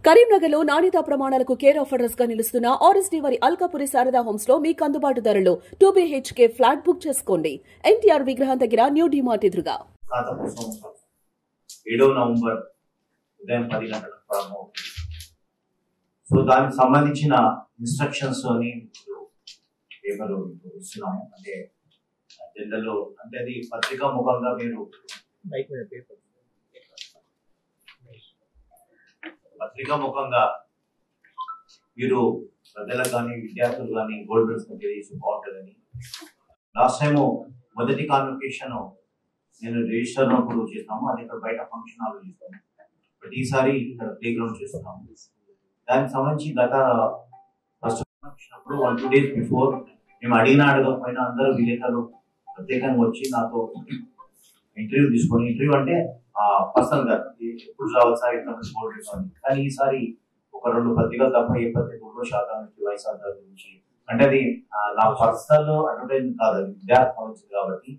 కరీంనగర్లో నాణ్యతా ప్రమాణాలకు కేర్ ఆఫ్ అడ్రస్ గా నిలుస్తున్న ఆర్ఎస్డీ వారి అల్కాపురి శారదా హోమ్స్ లో మీకు అందుబాటు ధరలో 2 BHK ఫ్లాట్ బుక్ చేసుకోండి. ఎన్టీఆర్ విగ్రహం దగ్గర న్యూ డిమార్ట్ ఎదురుగా. 7 నవంబర్ ఉదయం 10 గంటలకు ప్రారంభమవుతుంది. సో దానికి సంబంధించిన ఇన్స్ట్రక్షన్స్ అని పేపర్ ఇస్తున్నాము. అంటే జనరల్ అంటే అది పత్రికా ముఖంగా మీరు పత్రికా ముఖంగా మీరు ప్రజలకు కానీ విద్యార్థులు కానీ గోల్డ్ మెడల్స్ తెలియజేసి బాగుంటుందని. లాస్ట్ టైం మొదటి కాన్వకేషన్ నేను రిజిస్టర్ ఉన్నప్పుడు చేస్తాము, అది ఇక్కడ బయట ఫంక్షన్ హాల్ చేస్తాము. బట్ ఈసారి ఇక్కడ ప్లే గ్రౌండ్ చేస్తున్నాము. దానికి సంబంధించి గత ఫస్ట్ వచ్చినప్పుడు 1-2 days బిఫోర్ మేము అడగకపోయినా అందరూ విలేకరులు ప్రత్యేకంగా వచ్చి నాతో ఇంటర్వ్యూ తీసుకొని, ఇంటర్వ్యూ అంటే పర్సనల్ గా ఎప్పుడు రావాలి సార్ ఇంత, కానీ ఈసారి ఒక 2 పత్రికలు తప్ప ఏ పత్రికల్లో శాతం వైఎస్ఆర్ గురించి అంటే అది నా పర్సనల్ అడ్వర్టైజ్మెంట్ కాదు, అది విద్యార్థి సంబంధించింది కాబట్టి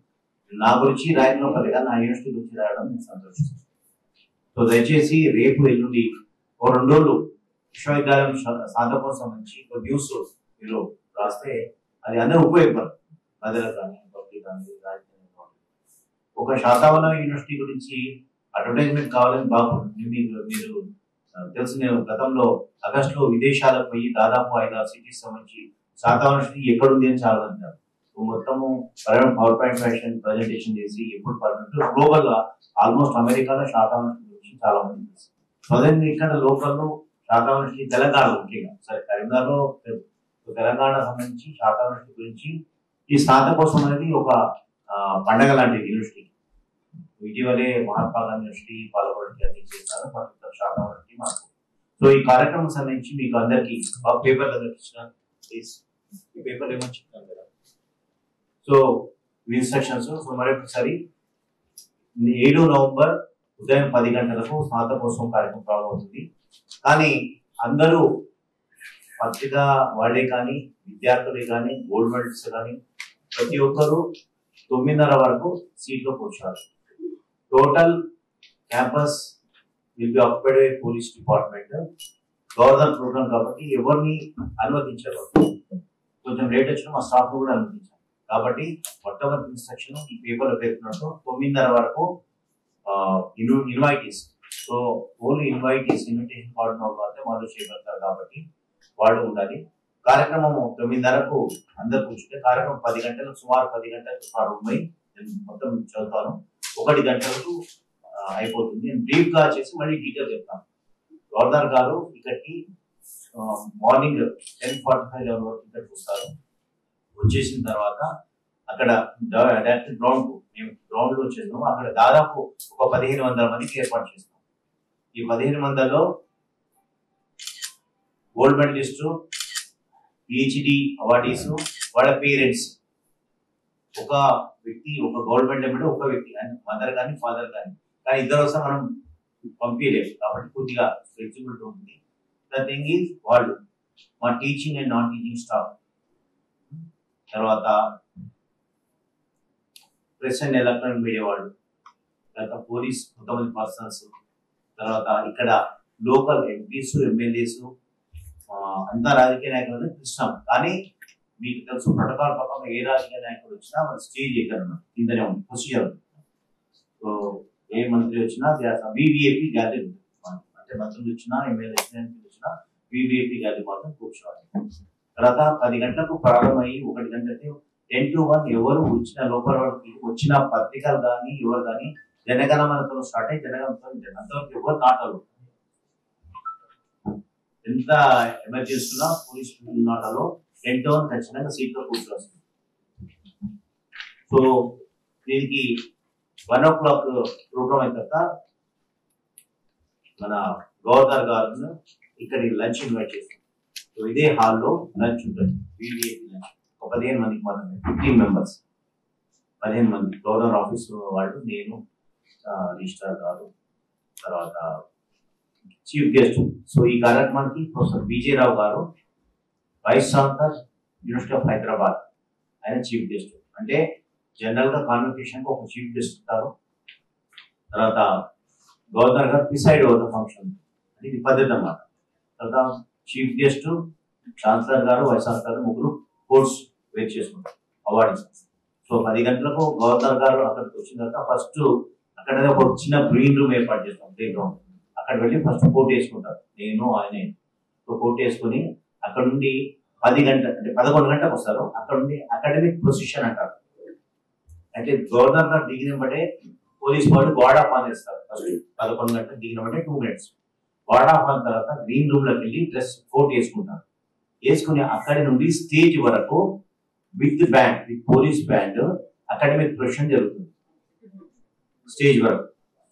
నా గురించి రాయడం పత్రిక నా యూనివర్సిటీ గురించి రాయడం నేను సంతోషిస్తాను. సో దయచేసి రేపు ఎల్లుండి ఓ 2 రోజులు విశ్వవిద్యాలయం సాధకం సంబంధించి ఒక న్యూస్ మీరు రాస్తే అది అందరూ ఉపయోగపడుతుంది. ప్రజలకు కానీ పబ్లిక్ కానీ ఒక శాతవన యూనివర్సిటీ గురించి అడ్వర్టైజ్మెంట్ కావాలని బాగుంటుంది. మీరు తెలుసు, నేను గతంలో ఆగస్టులో విదేశాలకు పోయి దాదాపు 5-6 సిటీస్ సంబంధించి శాతవన యూనివర్సిటీ ఎక్కడుంది అని చాలా అంటారు. మొత్తము పవర్ పాయింట్ ఫ్యాషన్ ప్రజెంటేషన్ చేసి ఎప్పుడు గ్లోబల్ గా ఆల్మోస్ట్ అమెరికాలో శాతవన గురించి చాలా మంది తెలుసు. అదే ఇక్కడ లోకల్లో శాతవన యూనివర్సిటీ తెలంగాణ ముఖ్యంగా సరే కరీంనగర్లో తెలంగాణ సంబంధించి శాతవన యూనివర్సిటీ గురించి ఈ స్నాతకోత్సవం అనేది ఒక పండగ లాంటిది యూనివర్సిటీ. ఇటీవలే మహాత్మా గాంధీ యూనివర్సిటీ పాల్గొనడానికి అది చేశారు శాతం మాకు. సో ఈ కార్యక్రమం సంబంధించి మీకు అందరికి పేపర్ ఇచ్చిన ఈ పేపర్ ఏమని చెప్తాను కదా. సో ఇన్స్ట్రక్షన్స్ సో మరొకసారి 7 నవంబర్ ఉదయం 10 గంటలకు స్నాతకోత్సవం కార్యక్రమం ప్రారంభమవుతుంది. కానీ అందరూ పత్రిక వాళ్ళే కానీ విద్యార్థులే కానీ గోల్డ్ మెడల్స్ కానీ ప్రతి ఒక్కరు 9:30 వరకు సీట్లో కూర్చోవాలి. Total campus will be occupied by police department. Governor program కాబట్టి ఎవరిని అనుమతించారు, కొంచెం లేట్ వచ్చినా మా స్టాఫ్ కూడా అనుమతించారు. కాబట్టి మొట్టమొదటి ఇన్స్ట్రక్షన్ ఈ పేపర్లో పేర్కొన్నట్టు 9:30 వరకు invitees. So only invitees invitation card కాబట్టి వాళ్ళు చేయగలుగుతారు కాబట్టి వాళ్ళు ఉండాలి. కార్యక్రమం 9:30కు అందరు కూర్చుంటే కార్యక్రమం 10 గంటలకు సుమారు 10 గంటలకు ప్రారంభమై నేను మొత్తం చదువుతాను. 1 గంటలకు అయిపోతుంది. నేను బ్రీఫ్ గా చేసి మళ్ళీ డీటెయిల్ చెప్తాను. గవర్నర్ గారు ఇక్కడికి మార్నింగ్ 10:45 వరకు ఇక్కడికి వస్తారు. వచ్చేసిన తర్వాత అక్కడ డైరెక్ట్ గ్రౌండ్ మేము గ్రౌండ్ లో వచ్చేస్తాము. అక్కడ దాదాపు ఒక 1500 మందికి ఏర్పాటు చేస్తాం. ఈ 1500లో గోల్డ్ మెడలిస్టు, పిహెచ్డి అవార్డీస్, వాళ్ళ పేరెంట్స్, ఒక వ్యక్తి ఒక గోల్డ్ మెడల్ అంటే ఒక వ్యక్తి మదర్ కానీ ఫాదర్ కానీ ఇద్దరు వస్తే మనం పంపించలేదు కాబట్టి కొద్దిగా ఫ్లెక్సిబిలిటీ ఉంటుంది. ద థింగ్ ఈజ్ వాళ్ళు మా teaching and non teaching staff, తర్వాత ప్రెస్ అండ్ ఎలక్ట్రానిక్ మీడియా వాళ్ళు, తర్వాత పోలీస్ కొంతమంది పర్సన్స్, తర్వాత ఇక్కడ లోకల్ ఎంపీస్ ఎమ్మెల్యేస్ అంతా రాజకీయ నాయకులు ఇష్టం. కానీ మీకు తెలుసు ప్రోటోకాల్ ప్రకారం ఏ రాజకీయ నాయకుడు వచ్చినా మన స్టేజ్ ఎక్కడ కిందనే ఉంది ప్రొసీజర్. సో ఏ మంత్రి వచ్చినా వివిఐపి గ్యాలరీ ఉంటుంది. అంటే మంత్రులు వచ్చినా ఎమ్మెల్యే వచ్చినా వివిఐపి గ్యాలరీ మాత్రం కూర్చోవాలి. తర్వాత 10 గంటలకు ప్రారంభమయ్యి 1 గంటకి 10 to 1 ఎవరు వచ్చిన లోపల వచ్చిన పత్రికలు కానీ ఎవరు కానీ జనగణమనతో స్టార్ట్ అయ్యి జనగణతో అంతవరకు ఎవరు నాటలు ఎంత ఎమర్జెన్సీ ఉన్నా పోలీస్ నాటలో 10 to 1 ఖచ్చితంగా సీట్లో కూర్చోవస్తుంది. సో దీనికి 1 o'clock ప్రోగ్రామ్ అయిన తర్వాత మన గవర్నర్ గారు ఇక్కడికి లంచ్ ఇన్వైట్ చేస్తాం. సో ఇదే హాల్లో లంచ్ ఉంటుంది, వివిఐపి లంచ్. ఒక 15 మందికి మాత్రమే, 15 మెంబర్స్, 15 మంది గవర్నర్ ఆఫీస్ వాళ్ళు, నేను, రిజిస్ట్రార్ గారు, తర్వాత చీఫ్ గెస్ట్. సో ఈ కార్యక్రమానికి ప్రొఫెసర్ బిజే రావు గారు, vice chancellor university of Hyderabad, ఆయన చీఫ్ గెస్ట్. అంటే జనరల్ గా కాన్వకేషన్ ఒక చీఫ్ గెస్ట్ ఉంటారు. తర్వాత గవర్నర్ గారు ప్రిసైడ్ ఓవర్ ద ఫంక్షన్. ఇది పద్ధతి అన్నమాట. తర్వాత చీఫ్ గెస్ట్ ఛాన్సలర్ గారు, వైస్ ఛాన్సలర్ ముగ్గురు కోర్ట్స్ వెయిట్ చేసుకుంటారు అవార్డు. సో 10 గంటలకు గవర్నర్ గారు అక్కడికి వచ్చిన తర్వాత ఫస్ట్ అక్కడ ఒక చిన్న గ్రీన్ రూమ్ ఏర్పాటు చేస్తాం, ప్లే గ్రౌండ్. అక్కడ వెళ్ళి ఫస్ట్ కోర్టు వేసుకుంటారు, నేను ఆయన. సో కోర్టు వేసుకుని అక్కడ నుండి 10 గంటల అంటే 11 గంటలకు వస్తారు. అక్కడ నుండి అకాడమిక్ ప్రొసిషన్ అంటారు. అంటే గవర్నర్ గారు దిగిన బట్టే పోలీస్ వాళ్ళు గార్డ్ ఆఫ్ ఆన్ చేస్తారు. ఫస్ట్ 11 గంటలకు దిగిన బట్టే 2 minutes గార్డ్ ఆఫ్ ఆన్ తర్వాత గ్రీన్ రూమ్ లోకి వెళ్ళి డ్రెస్ కోర్ట్ వేసుకుంటారు. వేసుకుని అక్కడి నుండి స్టేజ్ వరకు with band, with police band academic procession జరుగుతుంది స్టేజ్ వరకు.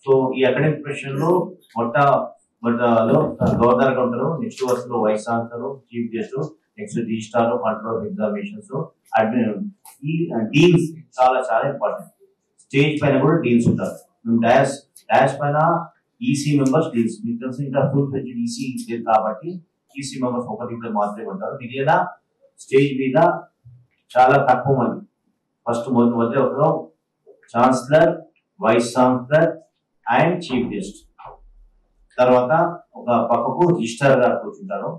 సో ఈ అకాడమిక్ ప్రొసిషన్ లో మొట్టలో గవర్నర్ గా ఉంటారు, నెక్స్ట్ వరుసలో vice chancellor, chief guest, next registrar, control of examinations, ఈ డీన్స్ చాలా చాలా ఇంపార్టెంట్. స్టేజ్ పైన కూడా డీన్స్ ఉంటారు. డాష్ పైన ఈసీ మెంబర్స్ డీన్స్, మీకు తెలిసి ఇంకా ఫుల్ ఫ్లెడ్జ్డ్ ఈసీ లేదు కాబట్టి ఈసీ మెంబర్స్ ఒకటి ఇద్దరు మాత్రమే ఉంటారు. మిగిలిన స్టేజ్ మీద చాలా తక్కువ మంది. ఫస్ట్ మొదటి ఒకరు chancellor, vice chancellor and chief guest. తర్వాత ఒక పక్కకు రిజిస్ట్రార్ గారు కూర్చుంటారు.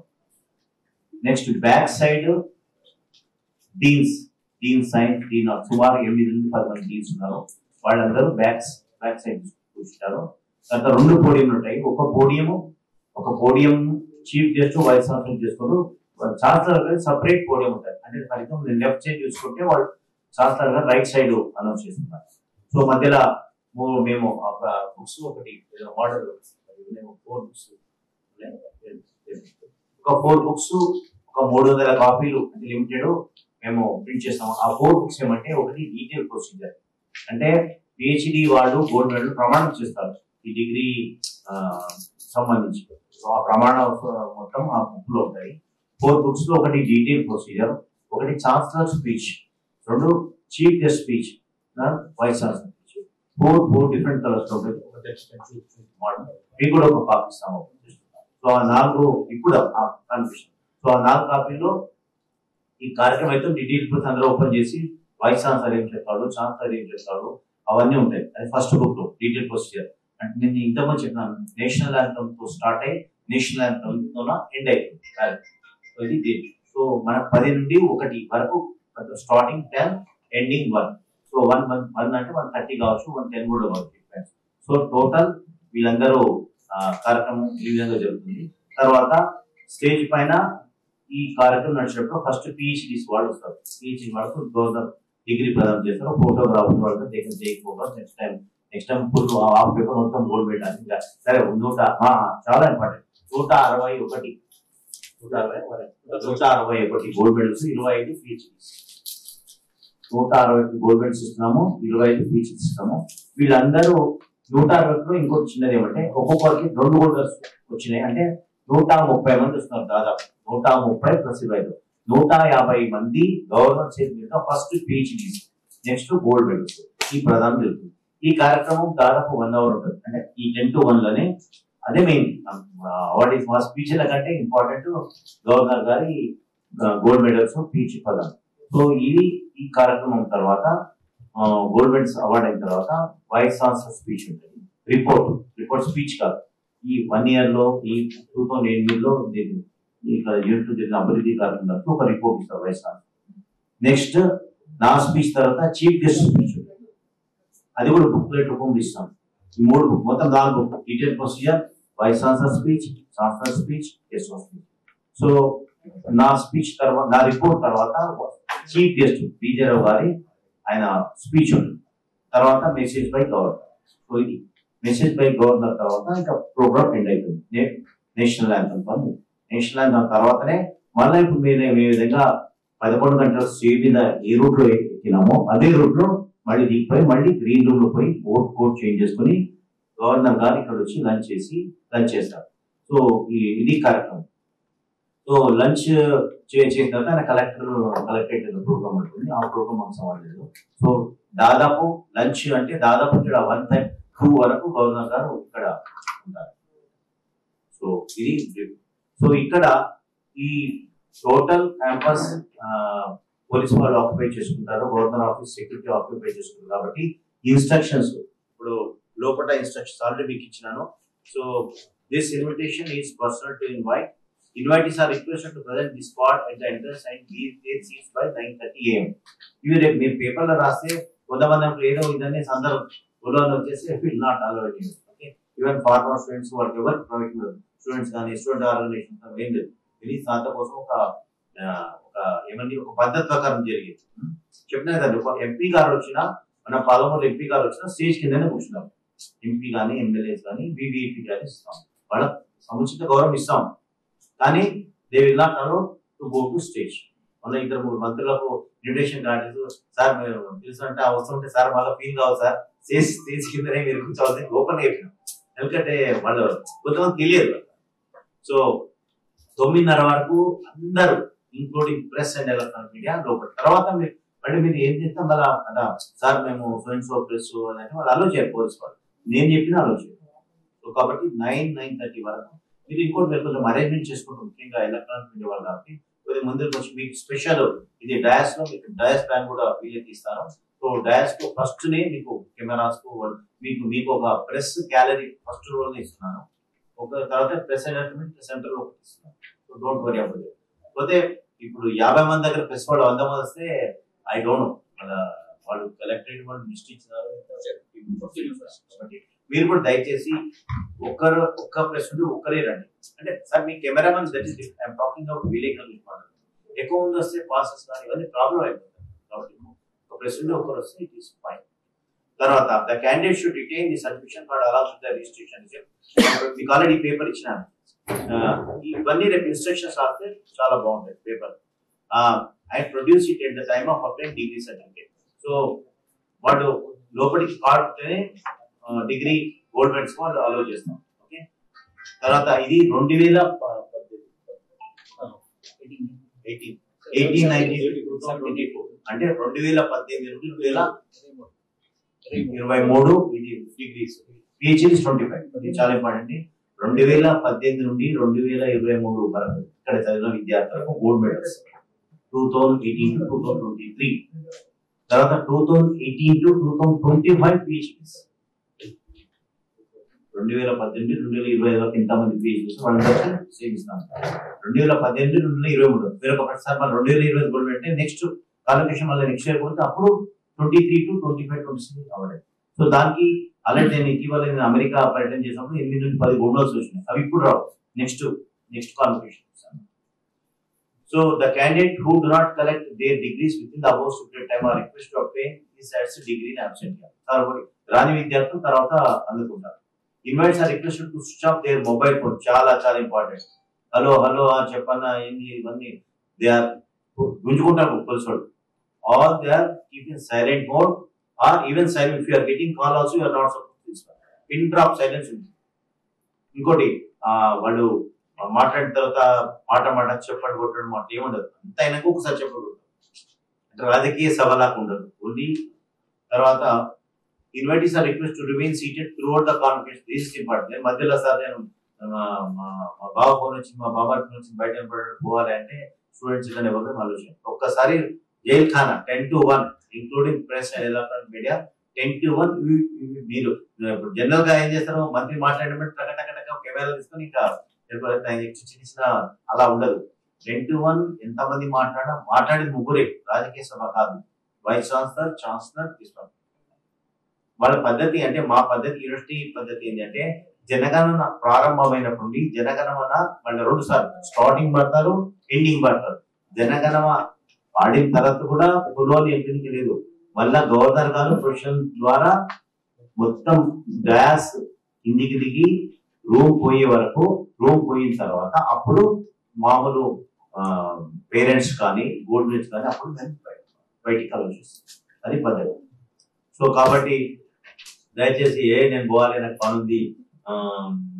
నెక్స్ట్ బ్యాక్ సైడ్ డీన్స్, సుమారు 8 నుండి 10 మంది డీన్స్ ఉన్నారు. వాళ్ళందరూ బ్యాక్ సైడ్ కూర్చుంటారు. తర్వాత 2 పోడియంలు ఉంటాయి. ఒక podium chief guest, vice chancellor చేసుకుంటూ, ఛాన్సలర్ గారు సపరేట్ పోడియం ఉంటాయి. అంటే ఫలితం లెఫ్ట్ సైడ్ చూసుకుంటే వాళ్ళు ఛాన్సలర్ గారు రైట్ సైడ్ అనౌన్స్ చేస్తున్నారు. సో మధ్యలో మేము బుక్స్ ఒకటి మోడల్ 4 బుక్స్, ఒక 4 బుక్స్, ఒక 300 కాపీలు అంటే లిమిటెడ్ మేము ప్రింట్ చేస్తాము. ఆ 4 బుక్స్ ఏమంటే, ఒకటి డీటెయిల్ ప్రొసీజర్, అంటే పిహెచ్డి వాళ్ళు గోల్డ్ మెడల్ ప్రమాణం చేస్తారు ఈ డిగ్రీ సంబంధించి. ఆ ప్రమాణ మొత్తం ఆ బుక్ లో ఉంటాయి. 4 బుక్స్ లో ఒకటి డీటెయిల్ ప్రొసీజర్, ఒకటి chancellor speech, 2 chief guest speech, vice chancellor speech. 4 different colours లో ఉంటాయి. మీకు కూడా ఒక కాపీ ఇస్తాము. సో ఆ 4 ఇప్పుడు కన్ఫ్యూషన్. సో ఆ 4 కాపీలో ఈ కార్యక్రమం అయితే డీటెయిల్ అందరూ ఓపెన్ చేసి వైస్ ఛాన్సలర్ ఏం చెప్తాడు, ఛాన్సలర్ ఏం చెప్తాడు, అవన్నీ ఉంటాయి. అది ఫస్ట్ బుక్ లో డీటెయిల్ ప్రొసీజర్. అంటే నేను ఇంతకుముందు చెప్పినాను, నేషనల్ యాంథమ్ తో స్టార్ట్ అయ్యి నేషనల్ యాంథమ్ తో ఎండ్ అవుతుంది. ఇది సో మన 10 నుండి 1 వరకు స్టార్టింగ్ 10, ఎండింగ్ 1. సో 1 అంటే 1:30 కావచ్చు, 1:10 కూడా కావచ్చు. సో టోటల్ వీళ్ళందరూ కార్యక్రమం ఈ విధంగా జరుగుతుంది. తర్వాత స్టేజ్ పైన ఈ కార్యక్రమం నడిచినప్పుడు ఫస్ట్ పిహెచ్డీస్ వాళ్ళు వస్తారు. పిహెచ్డీ వాళ్ళకు గవర్నర్ డిగ్రీ ప్రదానం చేస్తారు. ఫోటోగ్రాఫర్ వాళ్ళకి చేయకపోవడం, next time full half paper మొత్తం గోల్డ్ పెట్టాలి. సరే చాలా important, 161 gold medals, 25 PhDs. 160 gold medals ఇస్తున్నాము, 25 పిహెచ్డీస్ ఇస్తాము. వీళ్ళందరూ 160లో ఇంకోటి చిన్నది ఏమంటే, ఒక్కొక్కరికి 2 గోల్డ్ మెడల్స్ వచ్చినాయి. అంటే 130 మంది వస్తున్నారు. దాదాపు 130 + 25, 150 మంది గవర్నర్ చేతి మీద first PhDs, next gold medals ఈ ప్రదానం జరుగుతుంది. ఈ కార్యక్రమం దాదాపు 1 hour ఉంటుంది. అంటే ఈ 10 to 1 లోనే అదే మెయిన్ అవార్డు. మా స్పీచ్ల కంటే ఇంపార్టెంట్ గవర్నర్ గారి గోల్డ్ మెడల్స్, పిహెచ్డి ప్రదానం. సో ఇది ఈ కార్యక్రమం తర్వాత గోల్డ్ మెడల్స్ అవార్డు అయిన తర్వాత వైస్ ఛాన్సలర్ స్పీచ్ ఉంటుంది. రిపోర్ట్ స్పీచ్ కాదు. ఈ 1 year లో, ఈ 2008లో ఇక్కడ యూనిట్ జరిగిన అభివృద్ధి కార్యక్రమం ఒక రిపోర్ట్ ఇస్తారు వైస్ ఛాన్సలర్. నెక్స్ట్ నా స్పీచ్ తర్వాత చీఫ్ గెస్ట్ స్పీచ్ ఉంటుంది. అది కూడా బుక్లెట్ రూపంలో ఇస్తాం. ఈ 3 బుక్, మొత్తం 4 book, detail procedure, vice chancellor speech, chancellor speech, guest speech. So నా స్పీచ్ తర్వాత, నా రిపోర్ట్ తర్వాత చీఫ్ గెస్ట్ బీజేరావు గారి ఆయన స్పీచ్ ఉంటుంది. తర్వాత మెసేజ్ బై గవర్నర్. సో ఇది మెసేజ్ బై గవర్నర్ తర్వాత ఇంకా ప్రోగ్రామ్ ఎండ్ అవుతుంది. నేషనల్ యాంథమ్ పని. నేషనల్ యాంథమ్ తర్వాతనే మళ్ళీ ఇప్పుడు మేము ఏ విధంగా 11 గంటల స్టేజ్ మీద ఏ రూట్ లో ఎక్కినామో అదే రూట్ లో మళ్ళీ దిగిపోయి మళ్ళీ గ్రీన్ రూమ్ లో పోయి కోట్ చేంజ్ చేసుకుని గవర్నర్ గారు ఇక్కడ వచ్చి లంచ్ చేస్తారు. సో ఇది కార్యక్రమం. సో లంచ్ చేసిన తర్వాత ఆయన కలెక్టరేట్ ప్రోగ్రామ్ ఉంటుంది. ఆ ప్రోగ్రామ్ మాకు సంబంధించదు. సో దాదాపు లంచ్ అంటే దాదాపు ఇక్కడ 1:02 వరకు గవర్నర్ గారు ఇక్కడ ఉంటారు. సో ఇది సో ఇక్కడ ఈ టోటల్ క్యాంపస్ పోలీసు వాళ్ళు ఆక్యుపై చేసుకుంటారు, గవర్నర్ ఆఫీస్ సెక్యూరిటీ ఆక్యుపై చేసుకుంటారు. కాబట్టి ఇన్స్ట్రక్షన్స్ ఇప్పుడు లోపల ఇన్స్ట్రక్షన్స్ ఆల్రెడీ మీకు ఇచ్చినాను. So this invitation is personal to invite Invitees are requested to present the spot at the entrance and leave their seats by 9:30 AM. ఇవి రేపు మీరు పేపర్లో రాస్తే కొంతమంది ఏదో ఇదనే సందర్భంలో వచ్చేసి will not allow it. Okay, even former students whatever private students కానీ స్టూడెంట్ ఆర్గనైజేషన్ ఏం లేదు. ఇది దాంతో కోసం ఒక ఏమండి ఒక పద్ధతి ప్రకారం జరిగేది. చెప్పినా కదా, ఒక ఎంపీ గారు వచ్చినా మన పాలమూరు ఎంపీ గారు వచ్చినా స్టేజ్ కిందనే కూర్చున్నాం. ఎంపీ కానీ ఎమ్మెల్యేస్ కానీ వివిఐపీ కానీ ఇస్తాం, వాళ్ళ సముచిత గౌరవం ఇస్తాం. కానీ they will not allow to go to stage. మన 2-3 మంత్రులకు ఇన్విటేషన్ కార్డు సార్ మీరు తెలుసు అంటే అవసరం సార్ వాళ్ళ ఫీల్ కావాలి సార్ స్టేజ్ కిందనే మీరు కూర్చోవాలి ఓపెన్ అయిపోయినాం. ఎందుకంటే వాళ్ళు కొంతమంది తెలియదు. సో 9:30 వరకు అందరూ including press and electronic media లోపల. తర్వాత మీరు ఏం చేస్తాం మళ్ళా కదా సార్ మేము సో ప్రెస్ అంటే వాళ్ళు అలో చేయరు, పోలీసు వాళ్ళు నేను చెప్పిన అలో చేయరు. సో కాబట్టి 9-9:30 వరకు మీరు ఇంకోటి మీరు కొంచెం అరేంజ్మెంట్ చేసుకుంటాం, ముఖ్యంగా ఎలక్ట్రానిక్ మీడియా వాళ్ళు. కాబట్టి కొద్దిగా ముందు వచ్చి మీకు స్పెషల్ ఇది డయాస్ లో మీకు డయాస్ ప్లాన్ కూడా వీళ్ళకి ఇస్తాను. సో డయాస్ కు ఫస్ట్ నే మీకు కెమెరాస్ కు మీకు ఒక ప్రెస్ గ్యాలరీ ఫస్ట్ రోల్ ఇస్తున్నాను. ఒక తర్వాత ప్రెస్ ఎంటర్టైన్మెంట్ సెంటర్ లో ఇస్తున్నాను. So don't worry about it. పోతే ఇప్పుడు 50 మంది దగ్గర ప్రెస్ వాళ్ళు 100 మంది వస్తే ఐ డోంట్ నో వాళ్ళు కలెక్టరేట్ వాళ్ళు లిస్ట్ ఇచ్చినారు. మీరు కూడా దయచేసి ఒక్క ప్రెస్ ఉంటే ఒక్కరే రండి. అంటే sir me cameraman that is I'm talking about విలేకరులు ఇంపార్టెంట్. ఎక్కువ మంది వస్తే పాసెస్ కానీ ఇవన్నీ ప్రాబ్లం అయిపోతుంది. కాబట్టి ఒక ప్రెస్ ఉంటే ఒకరు వస్తే ఇట్ ఈస్ ఫైన్. తర్వాత the candidate should retain the certification card along with the registration. మీకు ఆల్రెడీ పేపర్ ఇచ్చినాను. ఇవన్నీ రేపు ఇన్స్ట్రక్షన్స్ రాస్తే చాలా బాగుంటాయి paper. And produce it at the time of applying degree certificate. So వాడు లోపలికి కార్డుతోనే డిగ్రీ గోల్డ్ మెడల్స్ వాళ్ళు అలో చేస్తాం. ఓకే, తర్వాత ఇది 2018-19 అంటే 2018 నుండి 2023 ఇది డిగ్రీస్. పిహెచ్డి 25. ఇది చాలా ఇంపార్టెంట్. 2018 నుండి 2023 వరకు ఇక్కడ చదివిన విద్యార్థులకు గోల్డ్ మెడల్స్. 2018 to 2023. తర్వాత 2018 to 2025 పిహెచ్డీస్. 2018-2020 వరకు ఎంతమంది పిహెచ్డీస్ వాళ్ళకి సేమ్ ఇస్తాం. 2018-2023 మీరు ఒక ప్రతిసారి మళ్ళీ 2020 గోల్డ్ అంటే నెక్స్ట్ కాలిఫికేషన్ మళ్ళీ నెక్స్ట్ ఇయర్ కూడా అప్పుడు 23 to 25-26 కావాలి. సో దానికి అలాంటి నేను ఇటీవల అమెరికా పర్యటన చేసినప్పుడు 8 నుండి 10 గోల్డ్ మెడల్స్ వచ్చినాయి. అవి ఇప్పుడు రావు, next qualification. So the candidate who do not collect their degrees within the above stipulated time are requested to obtain his degree in absentia. రాని విద్యార్థులు తర్వాత అందుకుంటారు. Invites are requested to switch off their mobile phone. చాలా important. Hello చెప్పన్నా ఏంది ఇవన్నీ they are గుంజుకుంటారు police. Or they are keeping silent mode or even silent. If you are getting call also you are not supposed to use. Pin drop silence ఉంది. ఇంకోటి వాళ్ళు మాట్లాడిన తర్వాత మాట చెప్పండి కొట్టడం మాట ఏముండదు. అంత అయినాక ఒకసారి చెప్పండి అంటే రాజకీయ సభలాగా ఉండదు. ఓన్లీ తర్వాత invitees are request to remain seated throughout the conference. This is important. నేను మధ్యలో సార్ నేను మా బావ ఫోన్ వచ్చి మా బాబా ఫోన్ వచ్చి బయట పోవాలి అంటే స్టూడెంట్స్ ఇలా ఎవరు ఆలోచన. ఒక్కసారి జైల్ ఖానా 10 to 1 including press and electronic media 10 to 1. మీరు జనరల్ గా ఏం చేస్తారు, మంత్రి మాట్లాడినప్పుడు టక కెమెరా తీసుకొని ఇంకా చిన్న అలా ఉండదు. 10 to 1 ఎంతమంది మాట్లాడేది ముగ్గురే, రాజకీయ సభ కాదు. Vice chancellor principal. వాళ్ళ పద్ధతి అంటే మా పద్ధతి యూనివర్సిటీ పద్ధతి ఏంటంటే జనగణన ప్రారంభమైనప్పుడు జనగణమన వాళ్ళ 2 సార్లు స్టార్టింగ్ పడతారు, ఎండింగ్ పడతారు. జనగణమ పాడిన తర్వాత కూడా పులోని ఎంపిక లేదు. మళ్ళా గవర్నర్ గారు ప్రొఫెషన్ ద్వారా మొత్తం గ్యాస్ కిందికి దిగి రూమ్ పోయే వరకు, రూమ్ పోయిన తర్వాత అప్పుడు మామూలు పేరెంట్స్ కానీ గోల్డ్ మెడల్స్ కానీ అప్పుడు బయటికి ఆలోచిస్తాం. అది పద్ధతి. సో కాబట్టి దయచేసి నేను పోవాలి, నాకు పని ఉంది,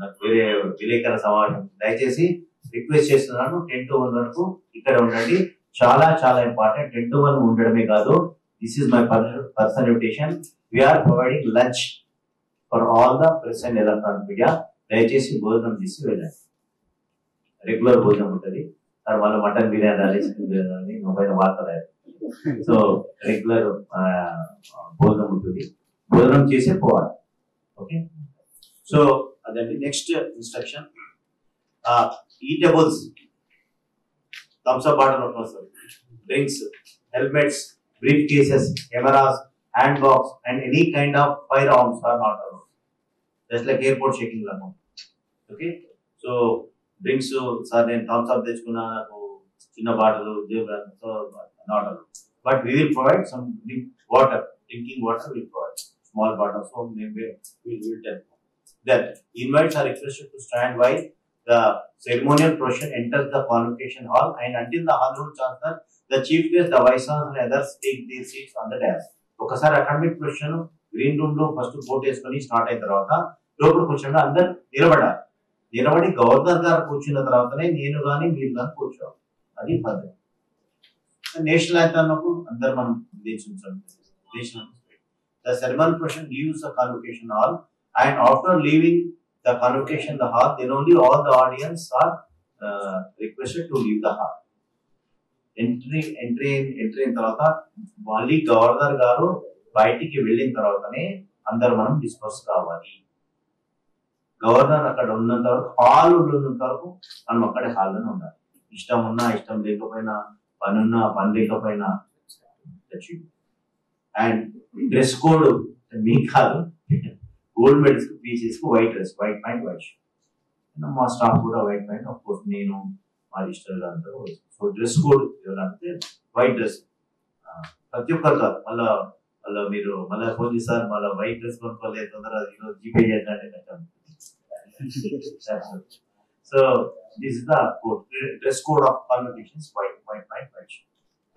నాకు వేరే విలేకరుల సమావేశం, దయచేసి రిక్వెస్ట్ చేస్తున్నాను 10 to 1 వరకు ఇక్కడ ఉండండి. చాలా ఇంపార్టెంట్. 10 to 1 ఉండడమే కాదు, this is my personal invitation. We are providing lunch for all the press and electronic media. దయచేసి భోజనం చేసి వెళ్ళండి. రెగ్యులర్ భోజనం ఉంటుంది. మళ్ళీ మటన్ బిర్యానీ రాలి, చికెన్ బిర్యానీ మొబైల్ వార్తలు. సో రెగ్యులర్ భోజనం ఉంటుంది. భోజనం చేసే పోవాలి. ఓకే, సో అదండి next instruction. Eatables Thums Up bottle ఒకటి వస్తుంది, drinks, helmets, briefcases, cameras, hand box and any kind of firearms are not allowed, just like airport checking లాగా. ఓకే, సో డ్రింక్స్ సార్ నేను Thums Up తెచ్చుకున్నా, నాకు చిన్న bottle so not allowed, but we will provide some water, drinking water will provide small bottle. So we'll tell that invites are requested to stand while the ceremonial procession enters the convocation hall and until the honorable chancellor, the chief guest, the vice chancellor and others take their seats on the dais. ఒకసారి academic procession green room లో first coat వేసుకొని start అయిన తర్వాత లోపల కూర్చొని అందరు నిలబడాలి. నిలబడి గవర్నర్ గారు కూర్చున్న తర్వాతనే నేను కానీ మీరు కానీ కూర్చోవాలి. అది పద్ధతి. నేషనల్ యాంథమ్ అన్నప్పుడు అందరు మనం national. The ceremonial procession leaves the convocation hall and after leaving the convocation the hall, then only all the audience are requested to leave the hall. Entry అయిన తర్వాత మళ్ళీ గవర్నర్ గారు బయటికి వెళ్ళిన తర్వాతనే అందరు మనం డిస్పర్స్ కావాలి. గవర్నర్ అక్కడ ఉన్నంత వరకు, హాల్ ఉన్నంత వరకు మనం అక్కడే హాల్లోనే ఉండాలి. ఇష్టం ఉన్నా ఇష్టం లేకపోయినా, పని ఉన్నా పని లేకపోయినా. అండ్ డ్రెస్ కోడ్ మీ కాదు, గోల్డ్ మెడల్స్ పీసెస్ కు white dress, white pant, white shirt. మా స్టాఫ్ కూడా వైట్ ప్యాంట్, ఆఫ్ కోర్స్ నేను మా రిజిస్టర్ అందరూ. సో డ్రెస్ కోడ్ ఎవరంటే వైట్ డ్రెస్ ప్రతి ఒక్కరు కాదు. మళ్ళీ మీరు మళ్ళీ ఫోన్ చేస్తారు, మళ్ళీ వైట్ డ్రెస్ కొనుక్కోలేదు తొందరగా ఈరోజు జీపే చేయాలంటే కష్టం. So this is the dress code of convocations, white pant, white shirt.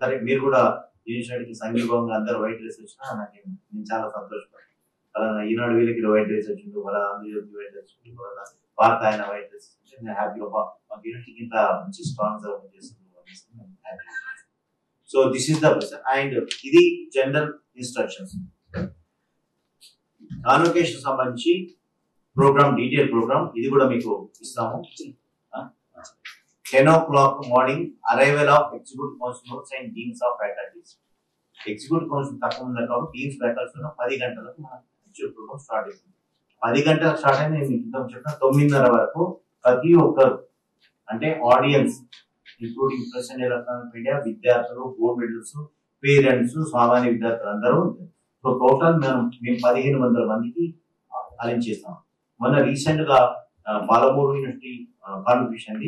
సరే, మీరు కూడా యూనివర్సిటీకి సంఘీభావంగా అందరూ వైట్ డ్రెస్ వచ్చినా నేను చాలా సంతోషపడ్డాను. అలా ఈనాడు వీళ్ళకి వైట్ డ్రెస్ వచ్చిండు, అలా ఆంధ్రజ్యోతి వైట్ డ్రెస్ వచ్చిండు, అలా వార్త ఆయన వైట్ డ్రెస్ వచ్చి నేను హ్యాపీగా మాకు యూనివర్సిటీకి ఇంత మంచి స్ట్రాంగ్ సపోర్ట్ చేస్తుంది. So this is the and ఇది జనరల్ ఇన్స్ట్రక్షన్స్. కాన్వకేషన్ సంబంధించి ప్రోగ్రామ్, డీటెయిల్ ప్రోగ్రామ్ ఇది కూడా మీకు ఇస్తాము. 10 o'clock morning arrival of executive councillors and deans of faculties. Executive council తక్కువ ఉంది కాబట్టి డీన్స్ ఫ్యాకల్టీస్ 10 గంటలకు మన ఎగ్జిక్యూటివ్ ప్రోగ్రామ్ స్టార్ట్ అవుతుంది. 10 గంటలకు స్టార్ట్ అయింది. నేను ఇంత చెప్పిన 9:30 వరకు ప్రతి ఒక్కరు అంటే audience including press and electronic media, విద్యార్థులు, బోర్డ్ మెడల్స్, పేరెంట్స్, సామాన్య విద్యార్థులు అందరూ ఉంటారు. సో టోటల్ మేము 1500 మందికి అరేంజ్ చేస్తాం. మొన్న రీసెంట్ గా పాలమూరు యూనివర్సిటీ కాన్వకేషన్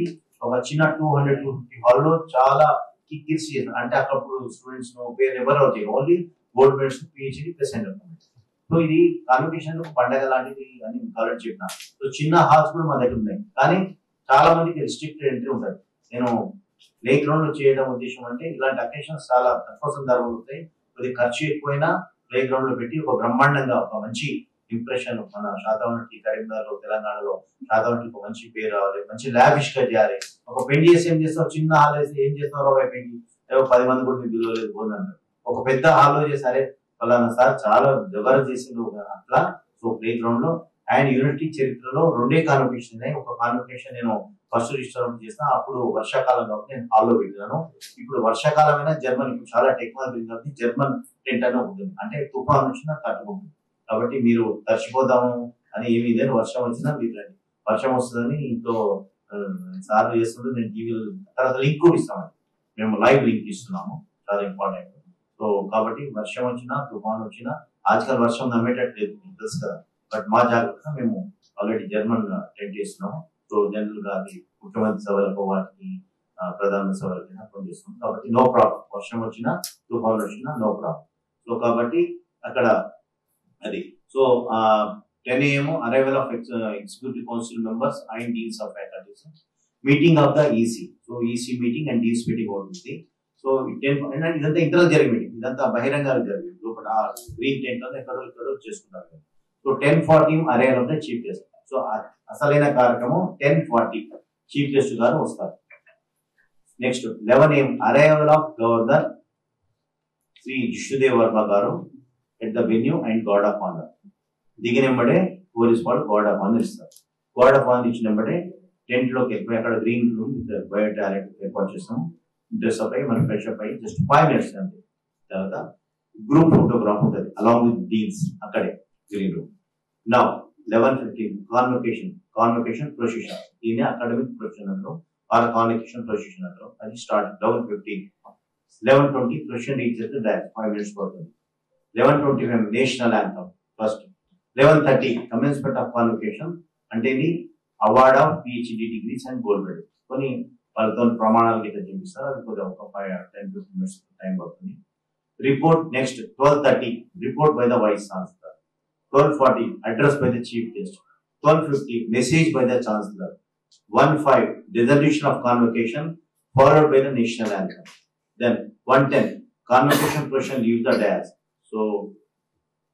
ఒక చిన్న 200-250 హాల్లో చాలా కిక్కిర్స్ చేస్తాం. అంటే అక్కడప్పుడు స్టూడెంట్స్ పేరు ఎవరు అవుతాయి, only board medals, PhD, press and electronic. So ఇది కాన్వకేషన్ పండగ లాంటిది అని కాలేజ్ చెప్పిన. సో చిన్న హాల్స్ కూడా మా దగ్గర ఉన్నాయి, కానీ చాలా మందికి రిస్ట్రిక్టెడ్ ఎంట్రీ ఉంటుంది. నేను ప్లే గ్రౌండ్ లో చేయడం ఉద్దేశం అంటే ఇలాంటి అకేషన్స్ చాలా తక్కువ సందర్భాలు ఉంటాయి. కొద్ది ఖర్చు ఎక్కువైనా ప్లే గ్రౌండ్ లో పెట్టి ఒక బ్రహ్మాండంగా ఒక మంచి ఇంప్రెషన్ మన శాతవనకి, కరీంనగర్, తెలంగాణలో శాతవనకి ఒక మంచి పేరు రావాలి, మంచి లావిష్ గా చేయాలి. ఒక పెళ్లి చేసి ఏం చేస్తావు, చిన్న హాల్ వేసి ఏం చేస్తావు, పెళ్లి 10 మంది కూడా మీకు పిలవలేదు పోదంటారు. ఒక పెద్ద హాల్లో చేసారే ఫలానా సార్ చాలా జబర్దస్త్ చేసిండు అట్లా. సో ప్లే గ్రౌండ్ లో అండ్ యూనివర్సిటీ చరిత్రలో 2 కాన్వకేషన్ ఉన్నాయి. ఒక కాన్వకేషన్ నేను ఫస్ట్ రిజిస్టర్ చేసిన, అప్పుడు వర్షాకాలం కాబట్టి నేను హాల్లో పెట్టినాను. ఇప్పుడు వర్షాకాలమైనా జర్మన్, ఇప్పుడు చాలా టెక్నాలజీ కాబట్టి జర్మన్ టెంట్ అనే ఉంటుంది, అంటే తుఫాన్ వచ్చినా తట్టుకుంటుంది. కాబట్టి మీరు తడిచిపోదాము అని ఏమీ లేదు, వర్షం వచ్చినా మీరు రండి. వర్షం వస్తుందని ఇంట్లో సార్లు చేస్తుంటే నేను టీవీలో తర్వాత లింక్ కూడా ఇస్తాము, మేము లైవ్ లింక్ ఇస్తున్నాము, చాలా ఇంపార్టెంట్. సో కాబట్టి వర్షం వచ్చినా తుఫాన్ వచ్చినా, ఆజ్కల్ వర్షం నమ్మేటట్లేదు తెలుసు కదా, బట్ మా జాగ్రత్తగా మేము ఆల్రెడీ జర్మన్ టెంట్ చేస్తున్నాము. సో జనరల్ గా అది ముఖ్యమంత్రి సభలకు, వాటికి ప్రధాన సభలకైనా పనిచేస్తున్నాం. కాబట్టి నో ప్రాబ్లం, వర్షం వచ్చినా తుఫాన్ వచ్చినా నో ప్రాబ్లం. సో కాబట్టి అక్కడ అది. So 10 AM arrival of executive council members and deans of faculties, meeting of the EC. So EC meeting and deans meeting అవుతుంది. సో ఇదంతా ఇంటర్నల్ జరిగే మీటింగ్, ఇదంతా బహిరంగ జరిగింది. లోపల గ్రీన్ టెంట్ లో ఎక్కడో చేసుకుంటారు. So 10:40 arrival of the chief guest. So అసలైన కార్యక్రమం 10:40 చీఫ్ గెస్ట్ గారు వస్తారు. Next 11 AM arrival of governor Shri Jishnudev Varma గారు at the venue and guard of honour. దిగినెంబడే పోలీస్ వాళ్ళు గార్డ్ ఆఫ్ ఆనర్ ఇస్తారు. గార్డ్ ఆఫ్ ఆనర్ ఇచ్చినప్పుడే టెంట్ లోకి వెళ్ళిపోయి అక్కడ గ్రీన్ రూమ్ బయో టాయిలెట్ ఏర్పాటు చేస్తాము. డ్రెస్ అప్ అయ్యి మనం ఫ్రెష్ అప్ అయ్యి జస్ట్ 5 minutes అంతే. తర్వాత గ్రూప్ ఫోటోగ్రాఫ్ ఉంటుంది అలాంగ్ విత్ డీన్స్ అక్కడే green room. Now 11:15 convocation procession. దీన్ని అకాడమిక్ ప్రొసెషన్ అంటారు. or a convocation procession అంటారు. అది start 11:15. 11:20 procession reaches the dais, 5 minutes పడుతుంది. 11:25 national anthem first. 11:30 commencement of convocation అంటే ఇది award of PhD degrees and gold medal. కొన్ని వాళ్ళతో ప్రమాణాలు గిట్ట చూపిస్తారు. అది కొద్దిగా ఒక 10-15 minutes టైం పడుతుంది. Report next 12:30 report by the vice chancellor. 12:40 address by the chief guest. 12:50 message by the chancellor. 1:05 resolution of convocation followed by the national anthem. Then 1:10 convocation procession leaves the dais. So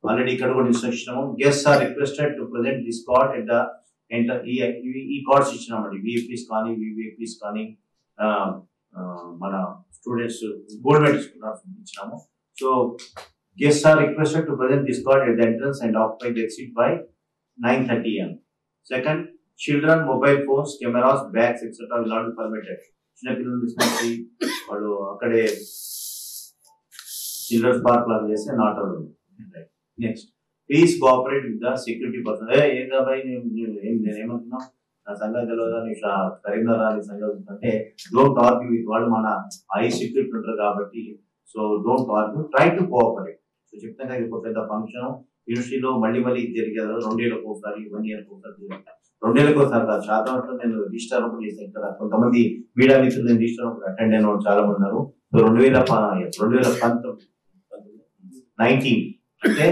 already ఇక్కడ కూడా instruction guests are requested to present this card at the enter. ఈ cards ఇచ్చినామండి, VIPs కానీ VVIPs కానీ మన students gold medals ఇచ్చినాము. So guests are requested to present this card at the entrance and occupy the exit by 9:30 am. Second, children, mobile phones, cameras, bags, etc. will not be permitted. చిన్నపిల్లలు తీసుకొచ్చి వాళ్ళు అక్కడే children's park లాగా చేస్తే not allowed. Next, please cooperate with the security person. ఏం కాబట్టి నేనేమంటున్నా, నా సంగతి తెలియదా, నీ కరీంనగర్ నీ సంగతి అంటే డోంట్ ఆర్గ్యూ విత్ వాళ్ళు మన హై సెక్యూరిటీ ఉంటారు కాబట్టి. So don't argue, try to cooperate. So చెప్తాను కదా, ఇది పెద్ద ఫంక్షన్ యూనివర్సిటీలో మళ్ళీ జరిగేది 2 ఏళ్ళకి ఒకసారి, 1 yearకి ఒకసారి, 2 ఏళ్ళకి ఒకసారి కాదు. శాతం నేను రిజిస్టర్ ఒకటి చేశాను. ఇక్కడ కొంతమంది మీడియా మిత్రులు నేను రిజిస్టర్ ఒకటి అటెండ్ అయిన వాళ్ళు చాలా మంది ఉన్నారు. సో 2019 అంటే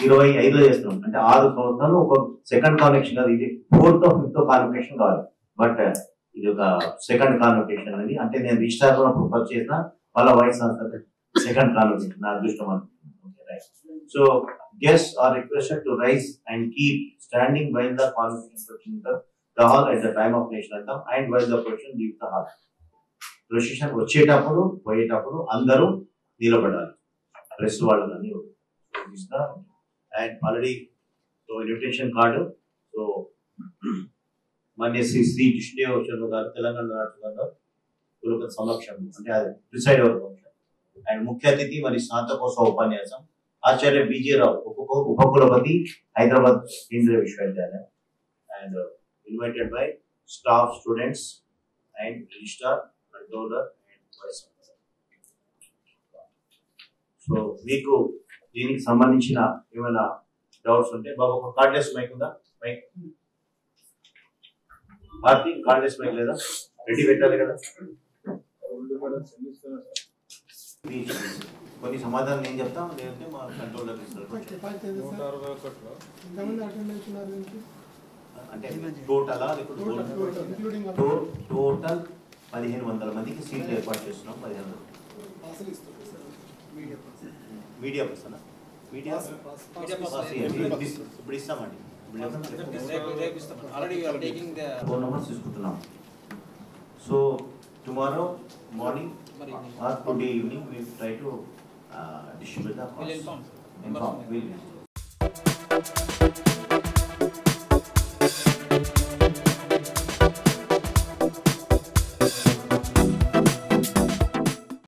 25లో చేస్తున్నాం. అంటే 6 సంవత్సరాలు ఒక సెకండ్ కాన్వకేషన్ కాదు, ఇది 4th or 5th కాన్వకేషన్ కాదు. బట్ ఇది ఒక సెకండ్ కాన్వకేషన్ అనేది. అంటే నేను రిజిస్టర్ ప్రిఫర్ చేసిన వాళ్ళ వాయిస్ సెకండ్ కాన్వకేషన్ నా అదృష్టం అనుకుంటున్నాను. So guests are requested to rise and keep standing while the convocation procession enters the hall at the time of national anthem and while the procession leaves the hall. Procession వచ్చేటప్పుడు పోయేటప్పుడు అందరూ నిలబడాలి, press వాళ్ళు కానీ. And already so invitation card so మన శ్రీ కృష్ణదేవ గారు తెలంగాణ రాష్ట్రంలో కులపతి సమక్షం అంటే అది ప్రిసైడ్ ఎవరు అండ్ ముఖ్య అతిథి మరి స్నాతకోత్సవ ఉపన్యాసం ఆచార్య బిజే రావు, ఉపకులపతి, హైదరాబాద్ కేంద్రీయ విశ్వవిద్యాలయం. And invited by staff, students and registrar, controller and vice. So మీకు దీనికి సంబంధించిన ఏమైనా డౌట్స్ ఉంటే బాబు ఒక కార్డ్లెస్ మైక్ ఉందా? మైక్ భారతి, కార్డ్లెస్ మైక్ లేదా? రెడీ పెట్టాలి కదా. కొన్ని సమాధానం నేను చెప్తాం, లేదంటే మా కంట్రోలర్ ఇస్తారు. అంటే టోటల్ 1500 మందికి సీట్లు ఏర్పాటు చేస్తున్నాం. 1500 మీడియా పర్సన్, మీడియా ఇప్పుడు ఇస్తామండి. ఫోన్ నెంబర్స్ తీసుకుంటున్నాం. So tomorrow morning or today evening we will try to distribute the cost. We'll inform.